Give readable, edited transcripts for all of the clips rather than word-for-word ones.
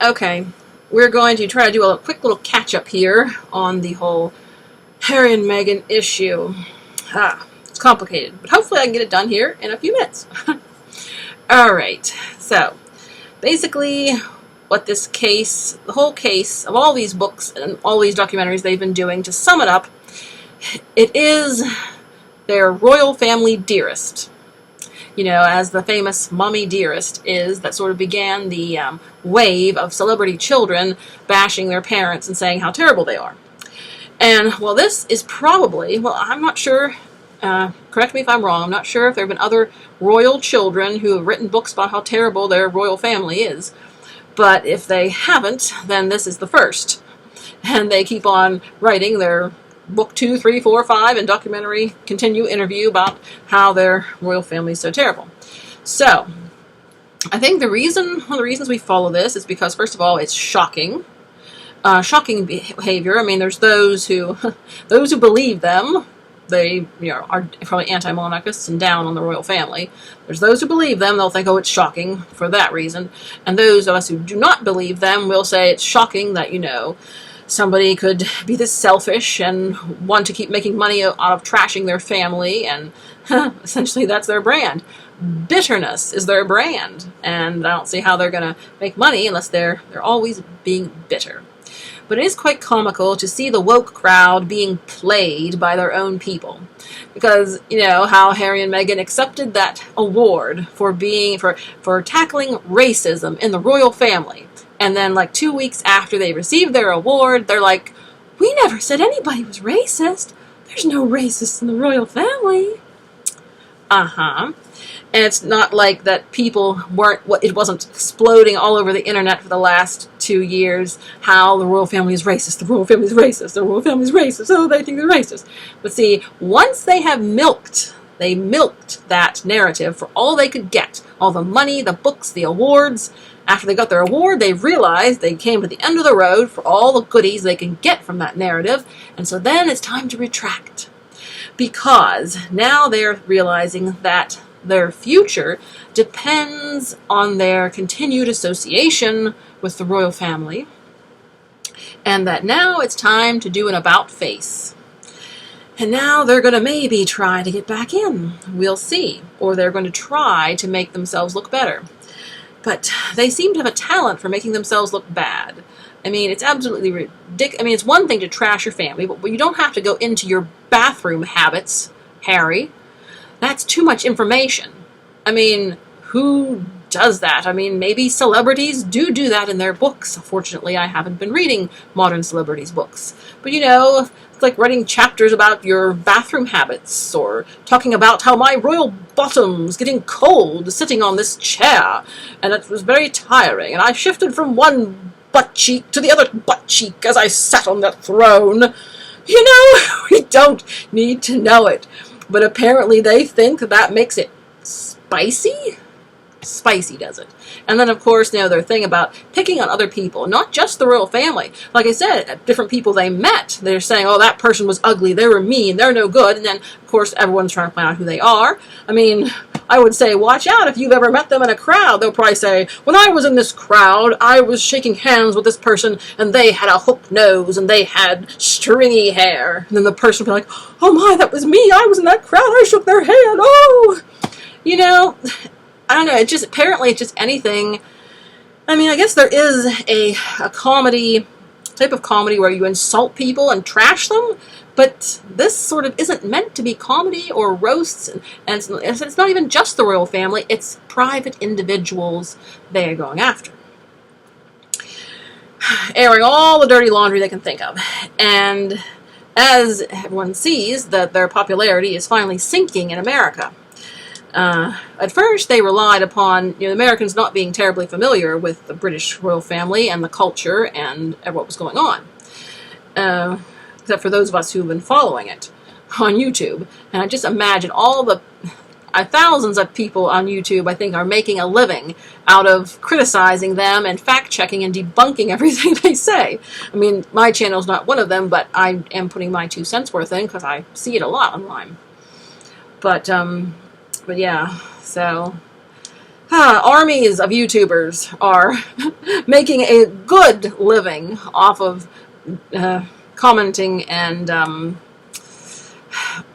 Okay, we're going to try to do a quick little catch-up here on the whole Harry and Meghan issue. It's complicated, but hopefully I can get it done here in a few minutes. Alright, so basically what this case, the whole case of all these books and all these documentaries they've been doing, to sum it up, it is their royal family Dearest. You know, as the famous Mommy Dearest is, that sort of began the wave of celebrity children bashing their parents and saying how terrible they are. And, well, this is probably, well, I'm not sure, correct me if I'm wrong, I'm not sure if there have been other royal children who have written books about how terrible their royal family is. But if they haven't, then this is the first. And they keep on writing their book 2, 3, 4, 5, and documentary continue interview about how their royal family is so terrible. So, I think one of the reasons we follow this is because, first of all, it's shocking. Shocking behavior. I mean, there's those who believe them. They are probably anti-monarchists and down on the royal family. There's those who believe them. They'll think, oh, it's shocking for that reason. And those of us who do not believe them will say it's shocking that, somebody could be this selfish and want to keep making money out of trashing their family, and essentially that's their brand. Bitterness is their brand, and I don't see how they're going to make money unless they're always being bitter. But it is quite comical to see the woke crowd being played by their own people. Because, how Harry and Meghan accepted that award for tackling racism in the royal family. And then, 2 weeks after they received their award, they're like, we never said anybody was racist. There's no racists in the royal family. And it's not like that people it wasn't exploding all over the internet for the last 2 years, how the royal family is racist, the royal family is racist, the royal family is racist, oh, they think they're racist. But see, once they have milked that narrative for all they could get, all the money, the books, the awards. After they got their award, they realized they came to the end of the road for all the goodies they can get from that narrative, and so then it's time to retract. Because now they're realizing that their future depends on their continued association with the royal family, and that now it's time to do an about-face. And now they're going to maybe try to get back in. We'll see. Or they're going to try to make themselves look better. But they seem to have a talent for making themselves look bad. I mean, it's absolutely ridiculous. I mean, it's one thing to trash your family, but you don't have to go into your bathroom habits, Harry. That's too much information. I mean, who does that? I mean, maybe celebrities do that in their books. Fortunately, I haven't been reading modern celebrities' books. But, it's like writing chapters about your bathroom habits, or talking about how my royal bottom's getting cold sitting on this chair, and it was very tiring, and I shifted from one butt cheek to the other butt cheek as I sat on that throne. We don't need to know it. But apparently they think that makes it spicy? Spicy, does it? And then, of course, their thing about picking on other people, not just the royal family. Like I said, different people they met, they're saying, oh, that person was ugly, they were mean, they're no good. And then, of course, everyone's trying to find out who they are. I mean, I would say, watch out if you've ever met them in a crowd. They'll probably say, when I was in this crowd, I was shaking hands with this person, and they had a hook nose, and they had stringy hair. And then the person will be like, oh my, that was me, I was in that crowd, I shook their hand, oh! I don't know, apparently it's just anything. I mean, I guess there is a type of comedy where you insult people and trash them, but this sort of isn't meant to be comedy or roasts, and it's not even just the royal family, it's private individuals they are going after. Airing all the dirty laundry they can think of. And as everyone sees, that their popularity is finally sinking in America. At first, they relied upon Americans not being terribly familiar with the British royal family and the culture and what was going on, except for those of us who have been following it on YouTube. And I just imagine all the thousands of people on YouTube, I think, are making a living out of criticizing them and fact-checking and debunking everything they say. I mean, my channel's not one of them, but I am putting my 2 cents worth in because I see it a lot online. But yeah, so armies of YouTubers are making a good living off of commenting and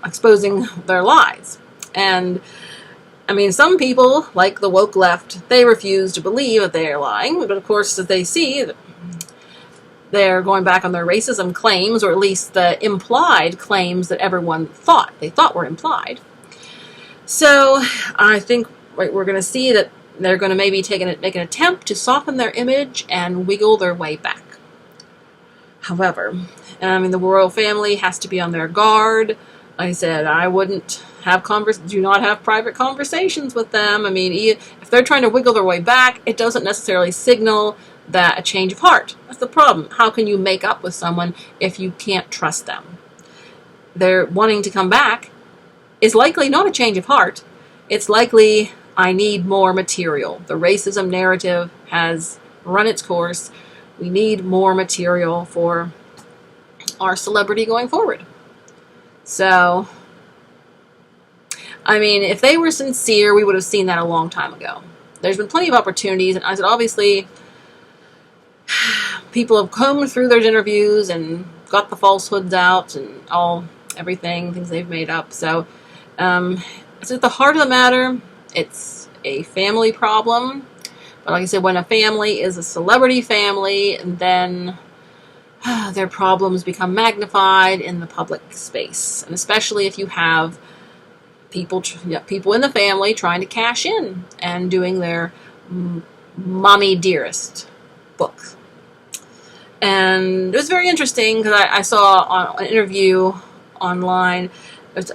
exposing their lies. And I mean, some people, like the woke left, they refuse to believe that they are lying, but of course, as they see, they're going back on their racism claims, or at least the implied claims that everyone thought were implied. So I think we're going to see that they're going to maybe make an attempt to soften their image and wiggle their way back. However, I mean, the royal family has to be on their guard. Like I said, I wouldn't do not have private conversations with them. I mean, if they're trying to wiggle their way back, it doesn't necessarily signal that a change of heart. That's the problem. How can you make up with someone if you can't trust them? They're wanting to come back is likely not a change of heart. It's likely, I need more material. The racism narrative has run its course. We need more material for our celebrity going forward. So, I mean, if they were sincere, we would have seen that a long time ago. There's been plenty of opportunities, and I said, obviously, people have combed through their interviews and got the falsehoods out and everything, things they've made up. So, it's at the heart of the matter. It's a family problem. But like I said, when a family is a celebrity family, then their problems become magnified in the public space. And especially if you have people in the family trying to cash in and doing their Mommy Dearest book. And it was very interesting because I saw an interview online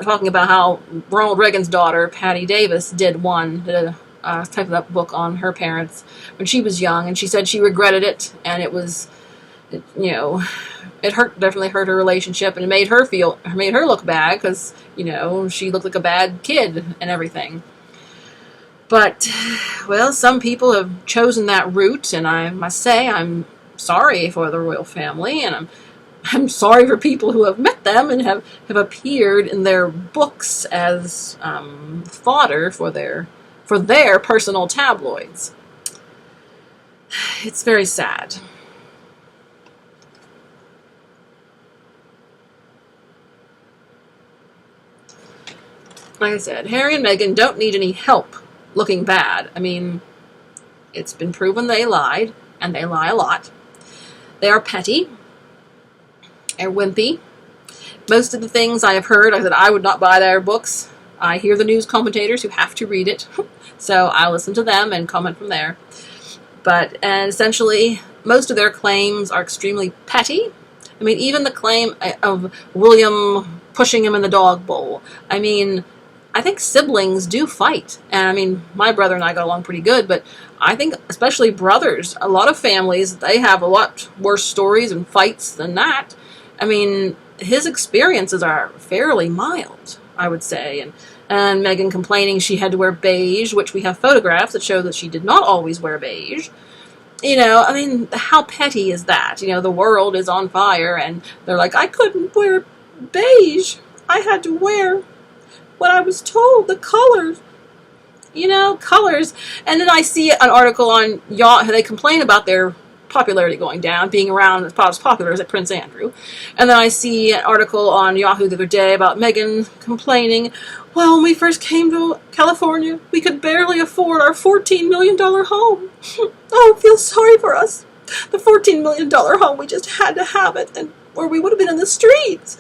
talking about how Ronald Reagan's daughter, Patty Davis, did a type of that book on her parents when she was young, and she said she regretted it, and it definitely hurt her relationship, and it made her look bad because she looked like a bad kid and everything. But well, some people have chosen that route, and I must say I'm sorry for the royal family, and I'm sorry for people who have met them and have appeared in their books as fodder for their personal tabloids. It's very sad. Like I said, Harry and Meghan don't need any help looking bad. I mean, it's been proven they lied, and they lie a lot. They are petty. They're wimpy. Most of the things I have heard, I said I would not buy their books. I hear the news commentators who have to read it, so I listen to them and comment from there. And essentially, most of their claims are extremely petty. I mean, even the claim of William pushing him in the dog bowl. I mean, I think siblings do fight. And I mean, my brother and I got along pretty good, but I think especially brothers, a lot of families, they have a lot worse stories and fights than that. I mean, his experiences are fairly mild, I would say. And Meghan complaining she had to wear beige, which we have photographs that show that she did not always wear beige. I mean, how petty is that? The world is on fire, and they're like, I couldn't wear beige. I had to wear what I was told, the colors. Colors. And then I see an article on Yahoo. They complain about their popularity going down, being around as popular as Prince Andrew. And then I see an article on Yahoo the other day about Meghan complaining, well, when we first came to California, we could barely afford our $14 million home. Oh, feel sorry for us. The $14 million home, we just had to have it, or we would have been in the streets.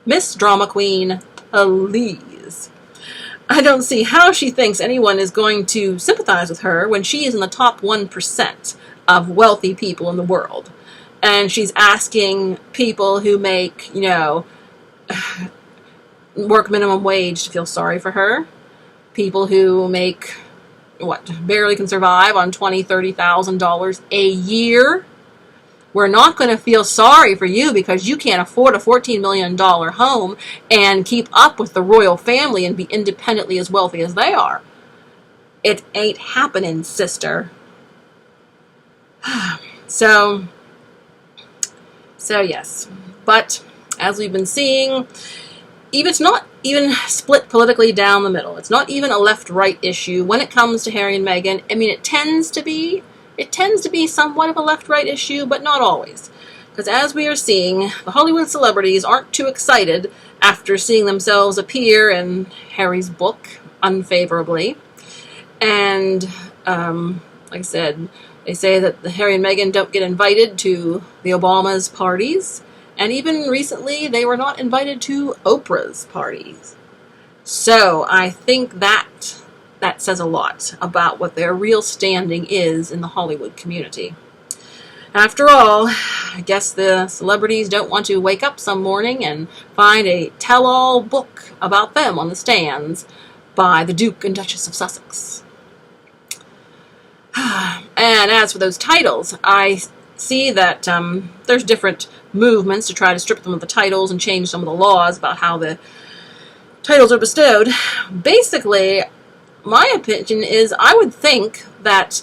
Miss Drama Queen, please. I don't see how she thinks anyone is going to sympathize with her when she is in the top 1% of wealthy people in the world. And she's asking people who make, work minimum wage to feel sorry for her. People who make, barely can survive on $20,000, $30,000 a year. We're not going to feel sorry for you because you can't afford a $14 million home and keep up with the royal family and be independently as wealthy as they are. It ain't happening, sister. So yes. But as we've been seeing, it's not even split politically down the middle. It's not even a left-right issue when it comes to Harry and Meghan. I mean, it tends to be somewhat of a left-right issue, but not always. Because as we are seeing, the Hollywood celebrities aren't too excited after seeing themselves appear in Harry's book unfavorably. And, like I said, they say that Harry and Meghan don't get invited to the Obama's parties. And even recently, they were not invited to Oprah's parties. So I think that says a lot about what their real standing is in the Hollywood community. After all, I guess the celebrities don't want to wake up some morning and find a tell-all book about them on the stands by the Duke and Duchess of Sussex. And as for those titles, I see that there's different movements to try to strip them of the titles and change some of the laws about how the titles are bestowed. Basically, my opinion is I would think that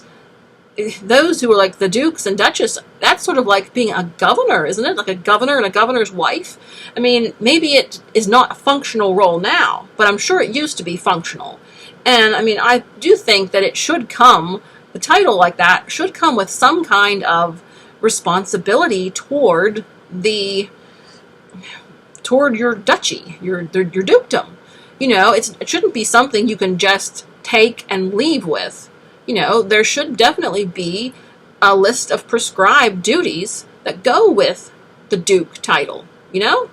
those who are like the dukes and duchess, that's sort of like being a governor, isn't it? Like a governor and a governor's wife. I mean, maybe it is not a functional role now, but I'm sure it used to be functional. And I mean, I do think that it should come, the title like that should come with some kind of responsibility toward your duchy, your dukedom. You know, it shouldn't be something you can just take and leave with. You know, there should definitely be a list of prescribed duties that go with the Duke title. You know,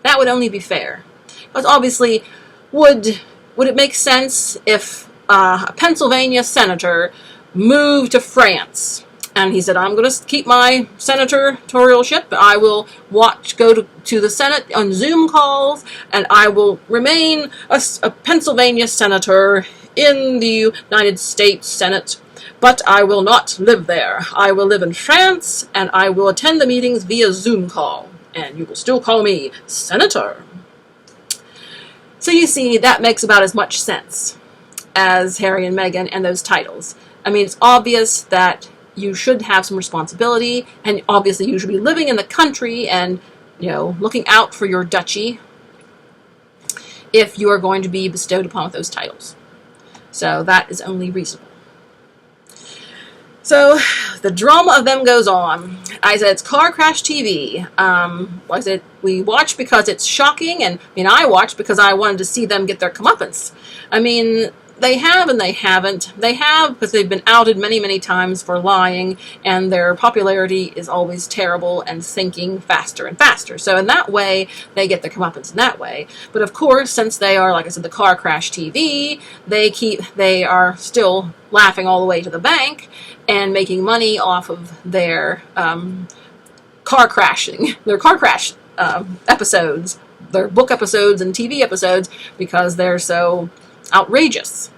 that would only be fair. Because obviously, would it make sense if a Pennsylvania senator moved to France and he said, I'm going to keep my senatorialship. I will go to the Senate on Zoom calls, and I will remain a Pennsylvania senator in the United States Senate, but I will not live there. I will live in France, and I will attend the meetings via Zoom call, and you will still call me senator. So you see, that makes about as much sense as Harry and Meghan and those titles. I mean, it's obvious that you should have some responsibility, and obviously you should be living in the country and, you know, looking out for your duchy if you are going to be bestowed upon with those titles. So that is only reasonable. So the drama of them goes on. I said it's car crash TV. Like I said, we watch because it's shocking, and I mean, I watched because I wanted to see them get their comeuppance. I mean, they have and they haven't. They have because they've been outed many, many times for lying, and their popularity is always terrible and sinking faster and faster. So in that way, they get their comeuppance in that way. But of course, since they are, like I said, the car crash TV, they are still laughing all the way to the bank and making money off of their car crash episodes, their book episodes and TV episodes, because they're so outrageous.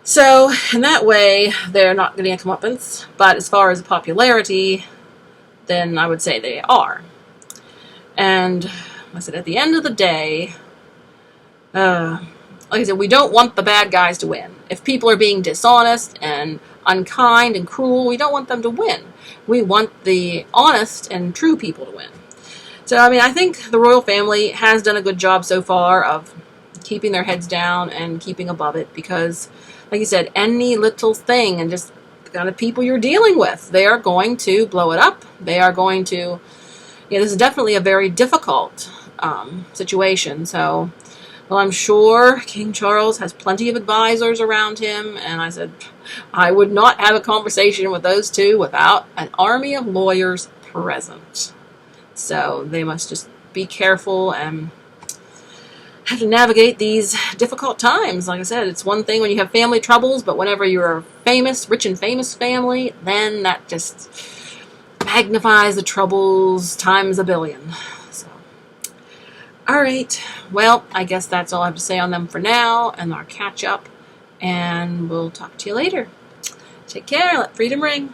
So in that way, they're not getting a comeuppance. But as far as popularity, then I would say they are. And like I said, at the end of the day, like I said, we don't want the bad guys to win. If people are being dishonest and unkind and cruel, we don't want them to win. We want the honest and true people to win. So, I mean, I think the royal family has done a good job so far of keeping their heads down and keeping above it, because, like you said, any little thing and just the kind of people you're dealing with, they are going to blow it up. They are going to, this is definitely a very difficult situation. So, well, I'm sure King Charles has plenty of advisors around him, and I said, I would not have a conversation with those two without an army of lawyers present. So they must just be careful and have to navigate these difficult times. Like I said, it's one thing when you have family troubles, but whenever you're a rich and famous family, then that just magnifies the troubles times a billion. So, all right. Well, I guess that's all I have to say on them for now, and our catch up, and we'll talk to you later. Take care. Let freedom ring.